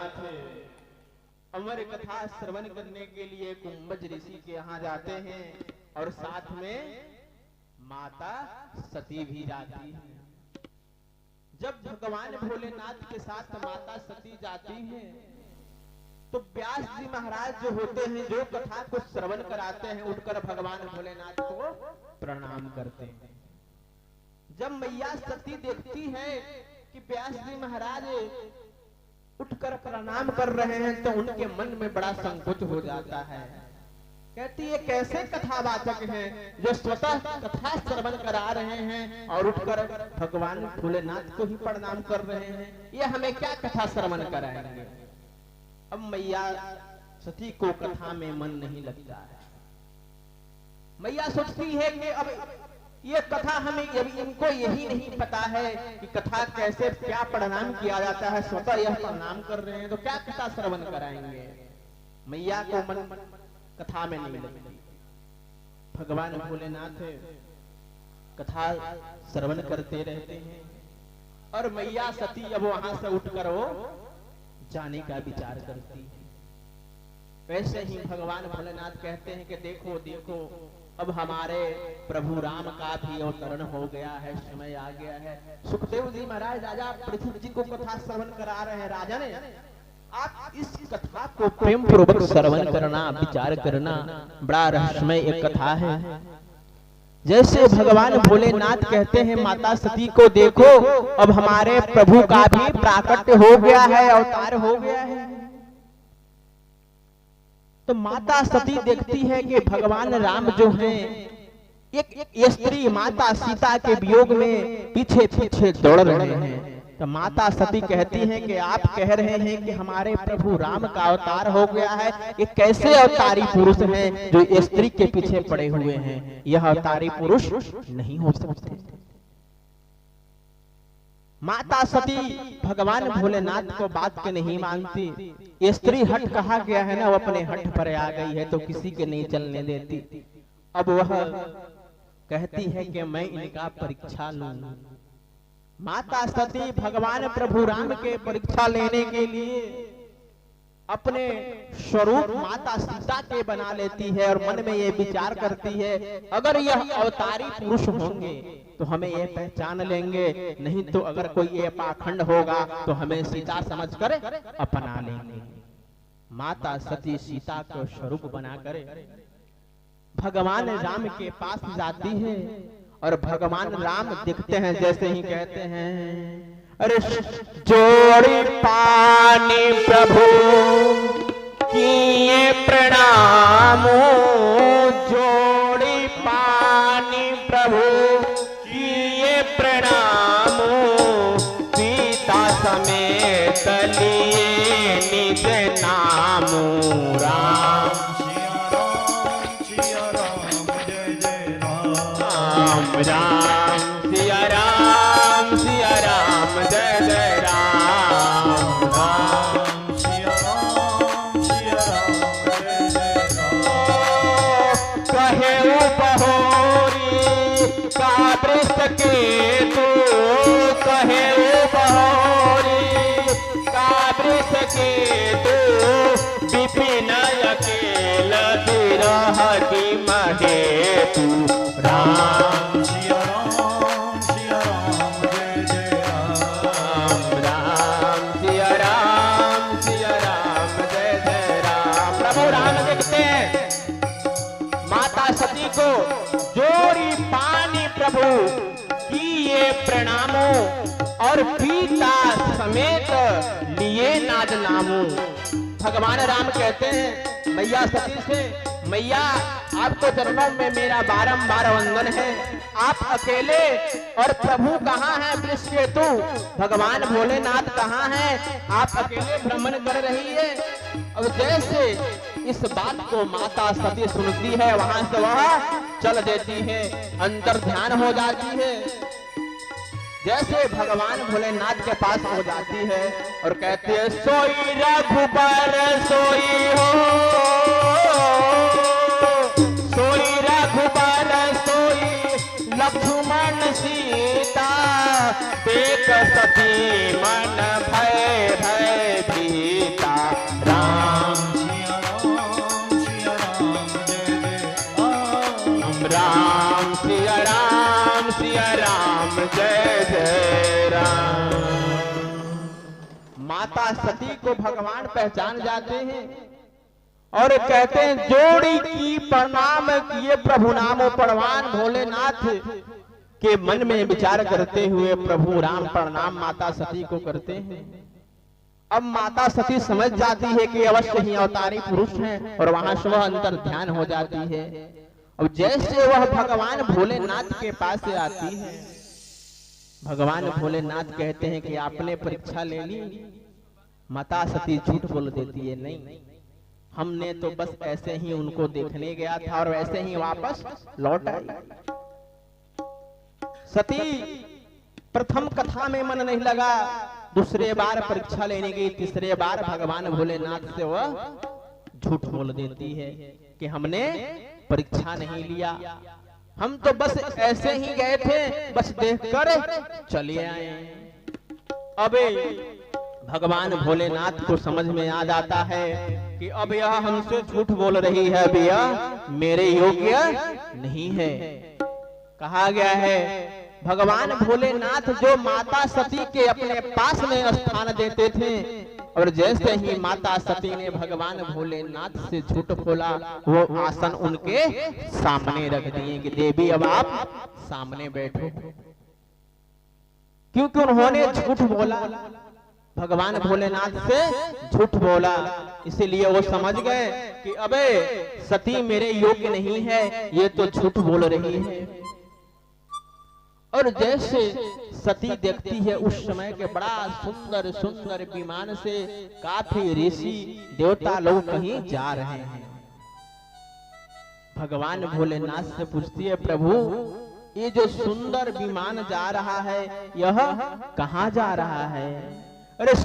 भोलेनाथ अमर कथा श्रवण करने के लिए कुंभज ऋषि के यहाँ जाते हैं और साथ में माता सती भी जाती है। जब भगवान भोलेनाथ के साथ माता सती जाती है तो व्यास जी महाराज जो होते हैं, जो कथा को श्रवण कराते हैं, उठकर भगवान भोलेनाथ को प्रणाम करते हैं। जब मैया सती देखती है कि व्यास जी महाराज उठकर प्रणाम कर रहे हैं तो उनके मन में बड़ा संकोच हो जाता है। कहती है कैसे कथावाचक हैं जो स्वतः कथा श्रवण करा रहे हैं और उठकर भगवान भोलेनाथ को ही प्रणाम कर रहे हैं, ये हमें क्या कथा श्रवण कराएंगे। अब मैया सती को कथा में मन नहीं लगता है। मैया सोचती है कि अब ये कथा हमें इनको यही नहीं पता है कि कथा कैसे क्या प्रणाम किया जाता है, स्वतः यह प्रणाम कर रहे हैं तो क्या कथा श्रवण कराएंगे। मैया को मन कथा में नहीं लगती। भगवान भोलेनाथ कथा श्रवण करते रहते हैं और मैया सती अब वहां से उठकर वो जाने का विचार करती है। वैसे ही भगवान भोलेनाथ कहते हैं कि देखो देखो अब हमारे प्रभु राम का भी अवतरण हो गया है, समय आ गया है। सुखदेव जी महाराज राजा पृथ्वी जी को कथा श्रवण करा रहे हैं। राजा ने आप इस कथा को प्रेम पूर्वक श्रवण करना, विचार करना, बड़ा रहस्यमय एक कथा है। जैसे भगवान भोलेनाथ कहते हैं माता सती को देखो अब हमारे प्रभु का भी प्राकट्य हो गया है, अवतार हो गया है। तो माता सती देखती है कि भगवान राम जो हैं एक स्त्री माता सीता के वियोग में पीछे पीछे दौड़ रहे हैं। तो माता सती कहती हैं कि आप कह रहे हैं कि हमारे प्रभु राम का अवतार हो गया है, ये कैसे अवतारी पुरुष हैं जो स्त्री के पीछे पड़े हुए हैं। यह अवतारी पुरुष नहीं हो सकते। माता सती भगवान भोलेनाथ को बात के नहीं मानती। स्त्री हट कहा गया है ना, वो अपने हट पर आ गई है तो किसी के नहीं चलने देती। अब वह कहती है कि मैं इनका परीक्षा लूं। माता सती भगवान प्रभु राम के परीक्षा लेने के लिए अपने स्वरूप माता सीता के बना लेती है और मन में ये विचार करती है अगर यह अवतारी पुरुष होंगे तो हमें ये पहचान लेंगे, नहीं तो अगर कोई ये पाखंड होगा तो हमें सीता समझकर अपना लेंगे। माता सती सीता को स्वरूप बनाकर भगवान राम के पास जाती है और भगवान राम दिखते हैं जैसे ही कहते हैं अरे जोड़ी पानी प्रभु किए प्रणाम, जोड़ी पानी प्रभु किए प्रणाम, सीता समेत लिए निज नाम राम। राम सिया राम सिया राम जय जय राम। राम सिया राम जय जय राम। कहे बहोरी काबृष के तू, कहे बहोरी काबृष के तू, विपिन अकेल बिरह की महे तू। राम सिया राम जय जय राम। राम सिया राम जय जय राम। प्रभु राम देखते हैं माता सती को जोड़ी पानी प्रभु किए प्रणामो और पीता समेत लिए नाद नामो। भगवान राम कहते हैं मैया सती से, मैया आपको जन्मों में मेरा बारंबार वंदन है। आप अकेले और प्रभु कहाँ हैं वृक्ष के तू, भगवान भोलेनाथ कहाँ हैं, आप अकेले भ्रमण कर रही है। अब जैसे इस बात को माता सती सुनती है वहां से वह चल देती है, अंतर ध्यान हो जाती है। जैसे भगवान भोलेनाथ के पास हो जाती है और कहती है सोई रघुबर सोई हो, सोई रघुबर सोई लक्ष्मण सीता, देख सती मन भय भय भीता। माता सती को भगवान पहचान जाते हैं और कहते हैं जोड़ी की प्रणाम किए प्रभु नामो परवान भोलेनाथ के मन में विचार करते हुए प्रभु राम प्रणाम माता सती को करते हैं। अब माता सती समझ जाती है कि अवश्य ही अवतारी पुरुष हैं और वहां से वह अंतर ध्यान हो जाती है। अब जैसे वह भगवान भोलेनाथ के पास से आती है, भगवान भोलेनाथ कहते हैं कि आपने परीक्षा ले ली। माता सती झूठ बोल देती है, नहीं, हमने तो बस ऐसे ही उनको देखने गया था और वैसे ही वापस लौट आई। सती प्रथम कथा में मन नहीं लगा, दूसरे बार परीक्षा लेने गई, तीसरे बार भगवान भोलेनाथ से वह झूठ बोल देती है कि हमने परीक्षा नहीं लिया, हम तो बस ऐसे ही गए थे, बस देखकर चले आए। अबे भगवान भोलेनाथ को समझ में आ जाता है कि अब यह हमसे झूठ बोल रही है, अब यह मेरे योग्य नहीं है। कहा गया है भगवान भोलेनाथ जो माता सती के अपने पास में स्थान देते थे, और जैसे ही माता सती ने भगवान भोलेनाथ से झूठ बोला, वो आसन उनके सामने रख दिए कि देवी अब आप सामने बैठो, क्योंकि उन्होंने झूठ बोला, भगवान भोलेनाथ से झूठ बोला, इसीलिए वो समझ गए कि अबे सती मेरे योग्य नहीं है, ये तो झूठ बोल रही है। और जैसे सती देखती है उस समय के बड़ा सुंदर सुंदर विमान से काफी ऋषि देवता लोग कहीं जा रहे हैं। भगवान भोलेनाथ से पूछती है, प्रभु ये जो सुंदर विमान जा रहा है यह कहाँ जा रहा है? अरे